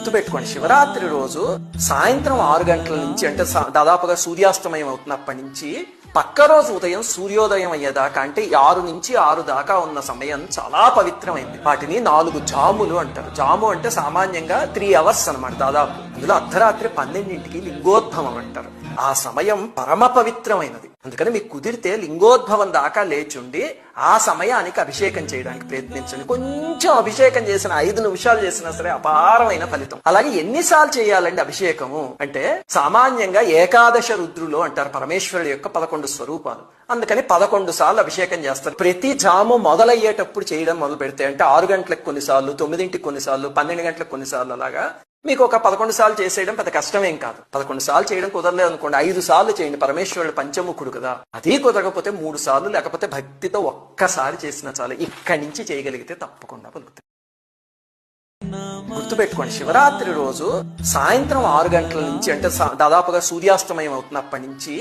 గుర్తుపెట్టుకోండి, శివరాత్రి రోజు సాయంత్రం 6 గంటల నుంచి అంటే దాదాపుగా సూర్యాస్తమయం అవుతున్నప్పటి నుంచి పక్క రోజు ఉదయం సూర్యోదయం అయ్యేదాకా అంటే 6 నుంచి 6 దాకా ఉన్న సమయం చాలా పవిత్రమైంది. వాటిని 4 జాములు అంటారు. జాము అంటే సామాన్యంగా 3 అవర్స్ అనమాట దాదాపు. అందులో అర్ధరాత్రి 12ంటికి లింగోద్భవం అంటారు. ఆ సమయం పరమ పవిత్రమైనది. అందుకని మీకు కుదిరితే లింగోద్భవం దాకా లేచుండి ఆ సమయానికి అభిషేకం చేయడానికి ప్రయత్నించండి. కొంచెం అభిషేకం చేసిన 5 నిమిషాలు చేసినా సరే అపారమైన ఫలితం. అలాగే ఎన్నిసార్లు చేయాలండి అభిషేకము అంటే సామాన్యంగా ఏకాదశ రుద్రులు అంటారు పరమేశ్వరుడు యొక్క 11 స్వరూపాలు. అందుకని 11 సార్లు అభిషేకం చేస్తారు. ప్రతి జాము మొదలయ్యేటప్పుడు చేయడం మొదలు పెడితే అంటే 6 గంటలకు కొన్నిసార్లు, 9ంటికి కొన్నిసార్లు, 12 గంటలకు కొన్నిసార్లు అలాగా మీకు ఒక 11 సార్లు చేసేయడం పెద్ద కష్టమేం కాదు. 11 సార్లు చేయడం కుదరలేదు అనుకోండి, 5 సార్లు చేయండి. పరమేశ్వరుడు పంచముఖుడు కదా. అది కుదరకపోతే 3 సార్లు లేకపోతే భక్తితో ఒక్కసారి చేసినా చాలు. ఇక్కడి నుంచి చేయగలిగితే తప్పకుండా పలుకుతాయి. గుర్తుపెట్టుకోండి, శివరాత్రి రోజు సాయంత్రం 6 గంటల నుంచి అంటే దాదాపుగా సూర్యాస్తమయం అవుతున్నప్పటి నుంచి